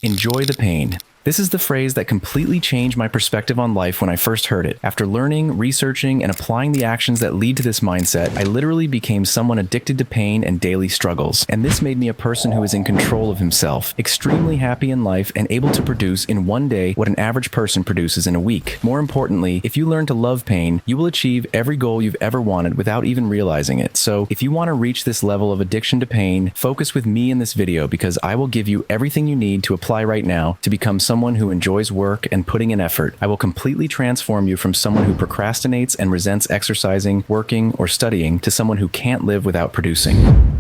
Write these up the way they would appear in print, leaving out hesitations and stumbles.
Enjoy the pain. This is the phrase that completely changed my perspective on life when I first heard it. After learning, researching, and applying the actions that lead to this mindset, I literally became someone addicted to pain and daily struggles. And this made me a person who is in control of himself, extremely happy in life, and able to produce in one day what an average person produces in a week. More importantly, if you learn to love pain, you will achieve every goal you've ever wanted without even realizing it. So if you want to reach this level of addiction to pain, focus with me in this video because I will give you everything you need to apply right now to become someone who enjoys work and putting in effort. I will completely transform you from someone who procrastinates and resents exercising, working, or studying to someone who can't live without producing.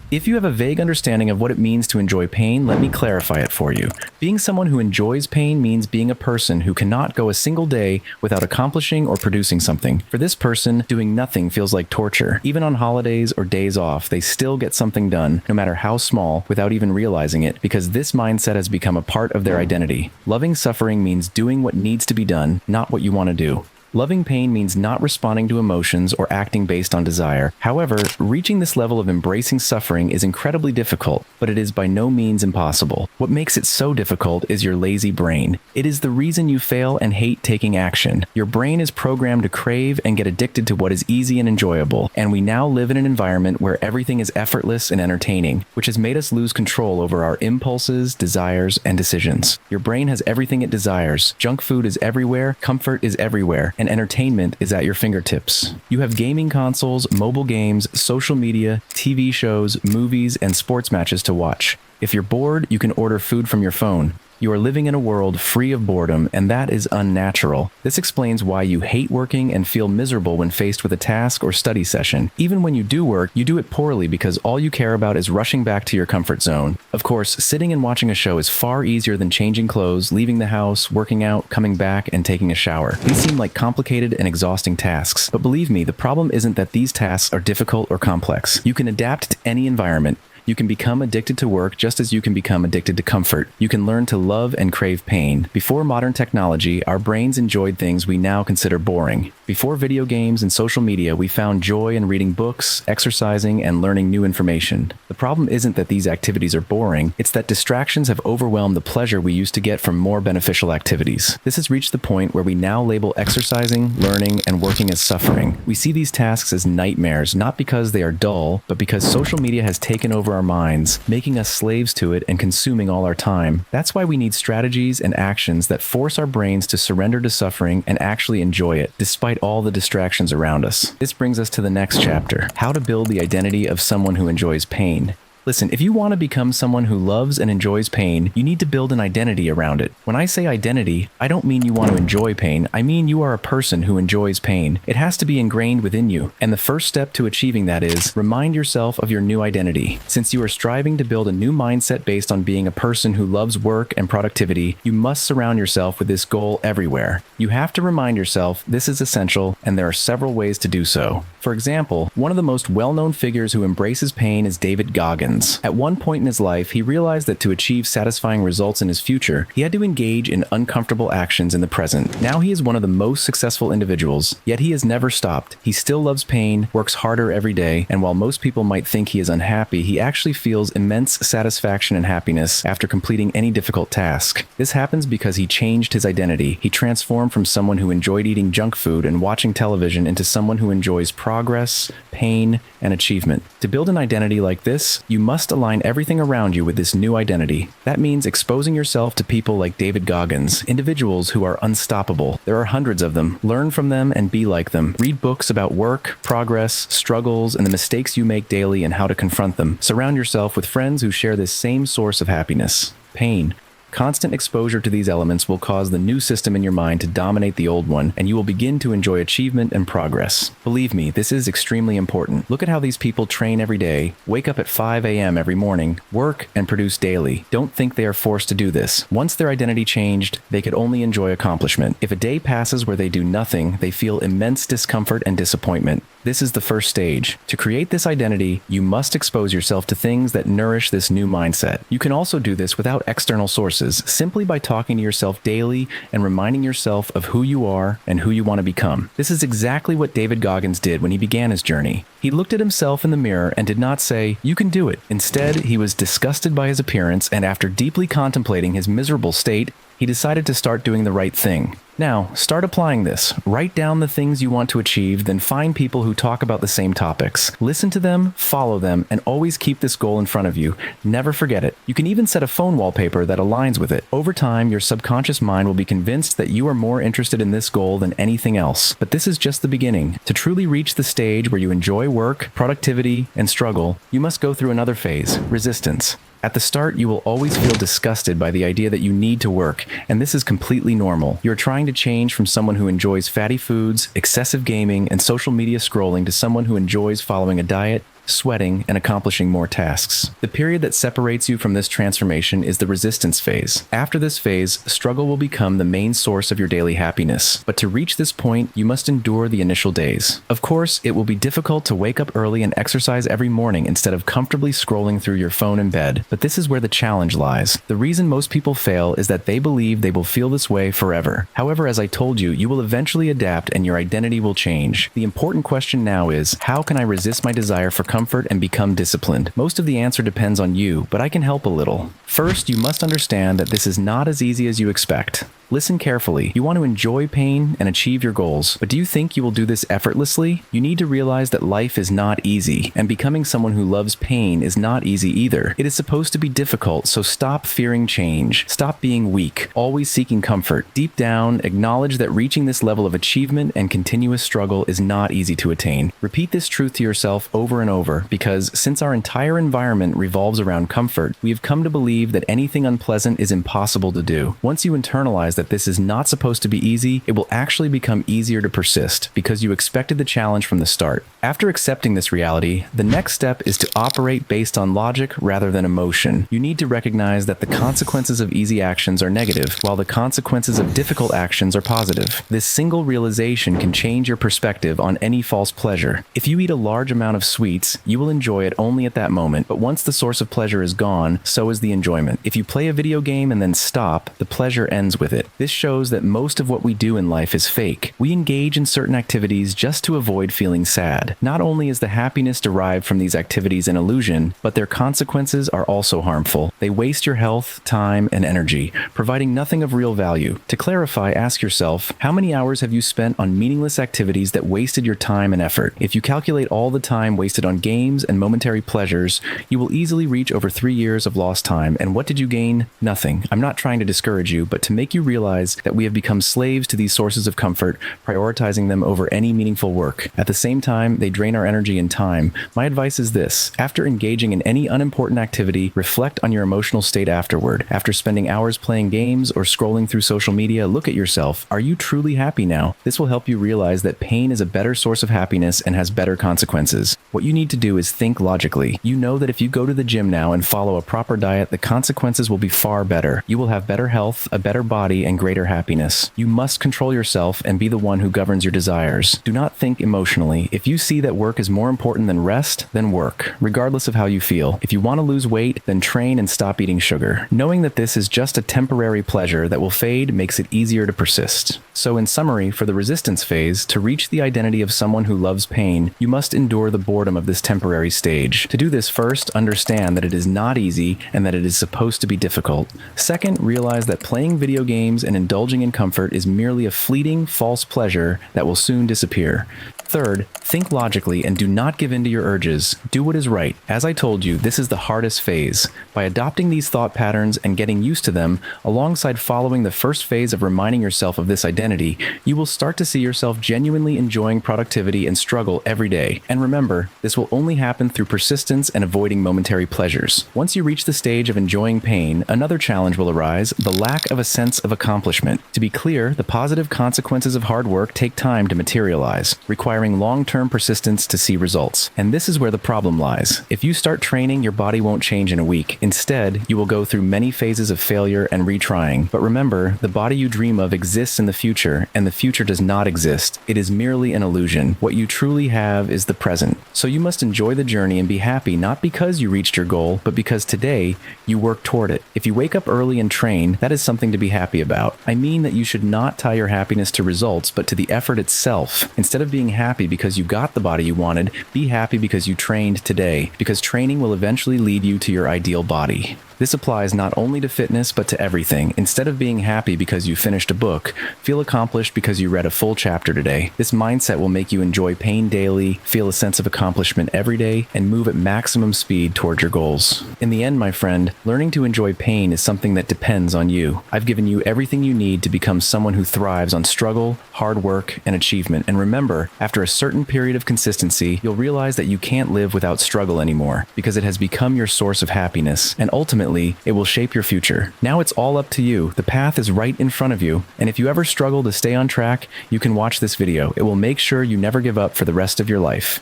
If you have a vague understanding of what it means to enjoy pain, let me clarify it for you. Being someone who enjoys pain means being a person who cannot go a single day without accomplishing or producing something. For this person, doing nothing feels like torture. Even on holidays or days off, they still get something done, no matter how small, without even realizing it, because this mindset has become a part of their identity. Loving suffering means doing what needs to be done, not what you want to do. Loving pain means not responding to emotions or acting based on desire. However, reaching this level of embracing suffering is incredibly difficult, but it is by no means impossible. What makes it so difficult is your lazy brain. It is the reason you fail and hate taking action. Your brain is programmed to crave and get addicted to what is easy and enjoyable, and we now live in an environment where everything is effortless and entertaining, which has made us lose control over our impulses, desires, and decisions. Your brain has everything it desires. Junk food is everywhere, comfort is everywhere, and entertainment is at your fingertips. You have gaming consoles, mobile games, social media, TV shows, movies, and sports matches to watch. If you're bored, you can order food from your phone. You are living in a world free of boredom, and that is unnatural. This explains why you hate working and feel miserable when faced with a task or study session. Even when you do work, you do it poorly because all you care about is rushing back to your comfort zone. Of course, sitting and watching a show is far easier than changing clothes, leaving the house, working out, coming back, and taking a shower. These seem like complicated and exhausting tasks, but believe me, the problem isn't that these tasks are difficult or complex. You can adapt to any environment. You can become addicted to work just as you can become addicted to comfort. You can learn to love and crave pain. Before modern technology, our brains enjoyed things we now consider boring. Before video games and social media, we found joy in reading books, exercising, and learning new information. The problem isn't that these activities are boring, it's that distractions have overwhelmed the pleasure we used to get from more beneficial activities. This has reached the point where we now label exercising, learning, and working as suffering. We see these tasks as nightmares, not because they are dull, but because social media has taken over our minds, making us slaves to it and consuming all our time. That's why we need strategies and actions that force our brains to surrender to suffering and actually enjoy it, despite all the distractions around us. This brings us to the next chapter: how to build the identity of someone who enjoys pain. Listen, if you want to become someone who loves and enjoys pain, you need to build an identity around it. When I say identity, I don't mean you want to enjoy pain. I mean you are a person who enjoys pain. It has to be ingrained within you. And the first step to achieving that is remind yourself of your new identity. Since you are striving to build a new mindset based on being a person who loves work and productivity, you must surround yourself with this goal everywhere. You have to remind yourself this is essential, and there are several ways to do so. For example, one of the most well-known figures who embraces pain is David Goggins. At one point in his life, he realized that to achieve satisfying results in his future, he had to engage in uncomfortable actions in the present. Now he is one of the most successful individuals, yet he has never stopped. He still loves pain, works harder every day, and while most people might think he is unhappy, he actually feels immense satisfaction and happiness after completing any difficult task. This happens because he changed his identity. He transformed from someone who enjoyed eating junk food and watching television into someone who enjoys progress, pain, and achievement. To build an identity like this, you must align everything around you with this new identity. That means exposing yourself to people like David Goggins, individuals who are unstoppable. There are hundreds of them. Learn from them and be like them. Read books about work, progress, struggles, and the mistakes you make daily and how to confront them. Surround yourself with friends who share this same source of happiness: pain. Constant exposure to these elements will cause the new system in your mind to dominate the old one, and you will begin to enjoy achievement and progress. Believe me, this is extremely important. Look at how these people train every day, wake up at 5 a.m. every morning, work, and produce daily. Don't think they are forced to do this. Once their identity changed, they could only enjoy accomplishment. If a day passes where they do nothing, they feel immense discomfort and disappointment. This is the first stage. To create this identity, you must expose yourself to things that nourish this new mindset. You can also do this without external sources, simply by talking to yourself daily and reminding yourself of who you are and who you want to become. This is exactly what David Goggins did when he began his journey. He looked at himself in the mirror and did not say, "You can do it." Instead, he was disgusted by his appearance, and after deeply contemplating his miserable state, he decided to start doing the right thing. Now, start applying this. Write down the things you want to achieve, then find people who talk about the same topics. Listen to them, follow them, and always keep this goal in front of you. Never forget it. You can even set a phone wallpaper that aligns with it. Over time, your subconscious mind will be convinced that you are more interested in this goal than anything else. But this is just the beginning. To truly reach the stage where you enjoy work, productivity, and struggle, you must go through another phase: resistance. At the start, you will always feel disgusted by the idea that you need to work, and this is completely normal. You're trying to change from someone who enjoys fatty foods, excessive gaming, and social media scrolling to someone who enjoys following a diet, sweating, and accomplishing more tasks. The period that separates you from this transformation is the resistance phase. After this phase, struggle will become the main source of your daily happiness. But to reach this point, you must endure the initial days. Of course, it will be difficult to wake up early and exercise every morning instead of comfortably scrolling through your phone in bed. But this is where the challenge lies. The reason most people fail is that they believe they will feel this way forever. However, as I told you, you will eventually adapt and your identity will change. The important question now is, how can I resist my desire for comfort and become disciplined? Most of the answer depends on you, but I can help a little. First, you must understand that this is not as easy as you expect. Listen carefully. You want to enjoy pain and achieve your goals, but do you think you will do this effortlessly? You need to realize that life is not easy, and becoming someone who loves pain is not easy either. It is supposed to be difficult, so stop fearing change. Stop being weak, always seeking comfort. Deep down, acknowledge that reaching this level of achievement and continuous struggle is not easy to attain. Repeat this truth to yourself over and over, because since our entire environment revolves around comfort, we have come to believe that anything unpleasant is impossible to do. Once you internalize that this is not supposed to be easy, it will actually become easier to persist because you expected the challenge from the start. After accepting this reality, the next step is to operate based on logic rather than emotion. You need to recognize that the consequences of easy actions are negative, while the consequences of difficult actions are positive. This single realization can change your perspective on any false pleasure. If you eat a large amount of sweets, you will enjoy it only at that moment, but once the source of pleasure is gone, so is the enjoyment. If you play a video game and then stop, the pleasure ends with it. This shows that most of what we do in life is fake. We engage in certain activities just to avoid feeling sad. Not only is the happiness derived from these activities an illusion, but their consequences are also harmful. They waste your health, time, and energy, providing nothing of real value. To clarify, ask yourself, how many hours have you spent on meaningless activities that wasted your time and effort? If you calculate all the time wasted on games and momentary pleasures, you will easily reach over 3 years of lost time. And what did you gain? Nothing. I'm not trying to discourage you, but to make you realize that we have become slaves to these sources of comfort, prioritizing them over any meaningful work. At the same time, they drain our energy and time. My advice is this: after engaging in any unimportant activity, reflect on your emotional state afterward. After spending hours playing games or scrolling through social media, look at yourself. Are you truly happy now? This will help you realize that pain is a better source of happiness and has better consequences. What you need to do is think logically. You know that if you go to the gym now and follow a proper diet, the consequences will be far better. You will have better health, a better body, and greater happiness. You must control yourself and be the one who governs your desires. Do not think emotionally. If you see that work is more important than rest, then work, regardless of how you feel. If you want to lose weight, then train and stop eating sugar. Knowing that this is just a temporary pleasure that will fade makes it easier to persist. So in summary, for the resistance phase, to reach the identity of someone who loves pain, you must endure the boredom of this temporary stage. To do this, first, understand that it is not easy and that it is supposed to be difficult. Second, realize that playing video games and indulging in comfort is merely a fleeting, false pleasure that will soon disappear. Third, think logically and do not give in to your urges. Do what is right. As I told you, this is the hardest phase. By adopting these thought patterns and getting used to them, alongside following the first phase of reminding yourself of this identity, you will start to see yourself genuinely enjoying productivity and struggle every day. And remember, this will only happen through persistence and avoiding momentary pleasures. Once you reach the stage of enjoying pain, another challenge will arise: the lack of a sense of accomplishment. To be clear, the positive consequences of hard work take time to materialize, require requiring long-term persistence to see results. And this is where the problem lies. If you start training, your body won't change in a week. Instead, you will go through many phases of failure and retrying. But remember, the body you dream of exists in the future, and the future does not exist. It is merely an illusion. What you truly have is the present. So you must enjoy the journey and be happy, not because you reached your goal, but because today you work toward it. If you wake up early and train, that is something to be happy about. I mean that you should not tie your happiness to results, but to the effort itself. Instead of being happy because you got the body you wanted, be happy because you trained today, because training will eventually lead you to your ideal body. This applies not only to fitness, but to everything. Instead of being happy because you finished a book, feel accomplished because you read a full chapter today. This mindset will make you enjoy pain daily, feel a sense of accomplishment every day, and move at maximum speed toward your goals. In the end, my friend, learning to enjoy pain is something that depends on you. I've given you everything you need to become someone who thrives on struggle, hard work, and achievement. And remember, after a certain period of consistency, you'll realize that you can't live without struggle anymore, because it has become your source of happiness, and ultimately, it will shape your future. Now it's all up to you. The path is right in front of you, and if you ever struggle to stay on track, you can watch this video. It will make sure you never give up for the rest of your life.